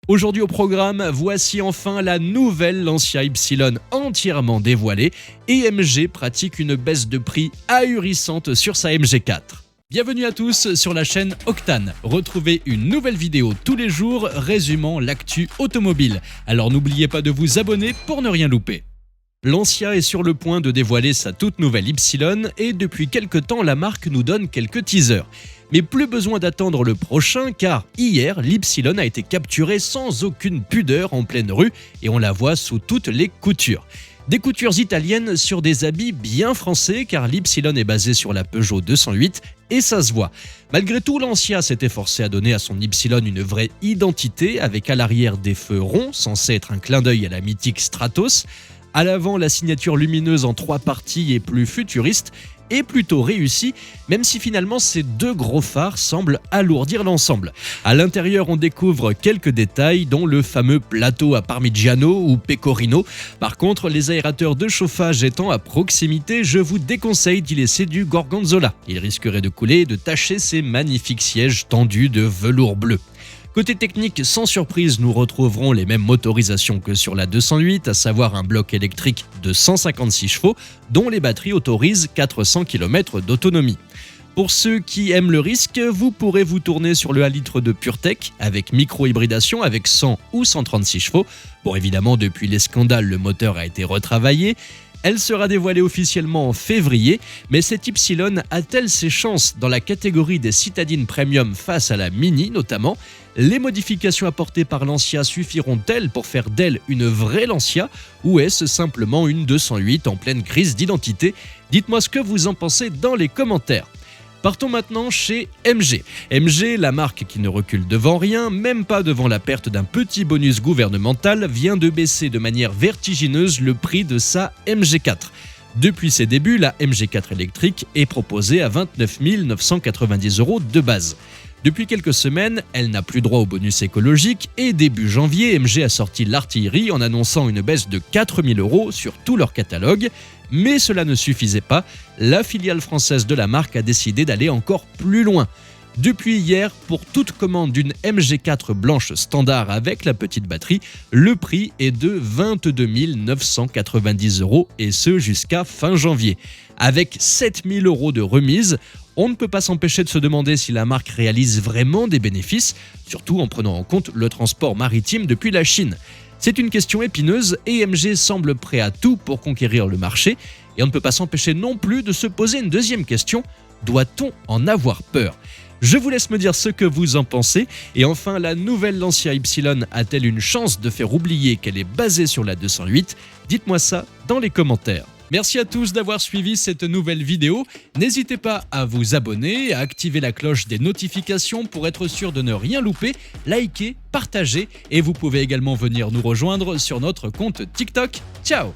Aujourd'hui au programme, voici enfin la nouvelle Lancia Ypsilon entièrement dévoilée et MG pratique une baisse de prix ahurissante sur sa MG4. Bienvenue à tous sur la chaîne Octane. Retrouvez une nouvelle vidéo tous les jours résumant l'actu automobile. Alors n'oubliez pas de vous abonner pour ne rien louper. Lancia est sur le point de dévoiler sa toute nouvelle Ypsilon et depuis quelques temps la marque nous donne quelques teasers. Mais plus besoin d'attendre le prochain car hier l'Ypsilon a été capturée sans aucune pudeur en pleine rue et on la voit sous toutes les coutures. Des coutures italiennes sur des habits bien français car l'Ypsilon est basée sur la Peugeot 208 et ça se voit. Malgré tout, Lancia s'est efforcé à donner à son Ypsilon une vraie identité avec à l'arrière des feux ronds censés être un clin d'œil à la mythique Stratos. À l'avant, la signature lumineuse en 3 parties est plus futuriste et plutôt réussie, même si finalement ces deux gros phares semblent alourdir l'ensemble. À l'intérieur, on découvre quelques détails, dont le fameux plateau à Parmigiano ou Pecorino. Par contre, les aérateurs de chauffage étant à proximité, je vous déconseille d'y laisser du gorgonzola. Il risquerait de couler et de tacher ces magnifiques sièges tendus de velours bleu. Côté technique, sans surprise, nous retrouverons les mêmes motorisations que sur la 208, à savoir un bloc électrique de 156 chevaux, dont les batteries autorisent 400 km d'autonomie. Pour ceux qui aiment le risque, vous pourrez vous tourner sur le 1 litre de PureTech avec micro-hybridation avec 100 ou 136 chevaux. Bon, évidemment, depuis les scandales, le moteur a été retravaillé. Elle sera dévoilée officiellement en février, mais cette Ypsilon a-t-elle ses chances dans la catégorie des citadines premium face à la Mini notamment? Les modifications apportées par Lancia suffiront-elles pour faire d'elle une vraie Lancia ou est-ce simplement une 208 en pleine crise d'identité? Dites-moi ce que vous en pensez dans les commentaires. Partons maintenant chez MG. MG, la marque qui ne recule devant rien, même pas devant la perte d'un petit bonus gouvernemental, vient de baisser de manière vertigineuse le prix de sa MG4. Depuis ses débuts, la MG4 électrique est proposée à 29 990 € de base. Depuis quelques semaines, elle n'a plus droit au bonus écologique et début janvier, MG a sorti l'artillerie en annonçant une baisse de 4 000 € sur tout leur catalogue. Mais cela ne suffisait pas, la filiale française de la marque a décidé d'aller encore plus loin. Depuis hier, pour toute commande d'une MG4 blanche standard avec la petite batterie, le prix est de 22 990 € et ce jusqu'à fin janvier. Avec 7 000 € de remise, on ne peut pas s'empêcher de se demander si la marque réalise vraiment des bénéfices, surtout en prenant en compte le transport maritime depuis la Chine. C'est une question épineuse et MG semble prêt à tout pour conquérir le marché et on ne peut pas s'empêcher non plus de se poser une deuxième question, doit-on en avoir peur ? Je vous laisse me dire ce que vous en pensez et enfin la nouvelle Lancia Ypsilon a-t-elle une chance de faire oublier qu'elle est basée sur la 208 ? Dites-moi ça dans les commentaires. Merci à tous d'avoir suivi cette nouvelle vidéo. N'hésitez pas à vous abonner, à activer la cloche des notifications pour être sûr de ne rien louper, liker, partager et vous pouvez également venir nous rejoindre sur notre compte TikTok. Ciao!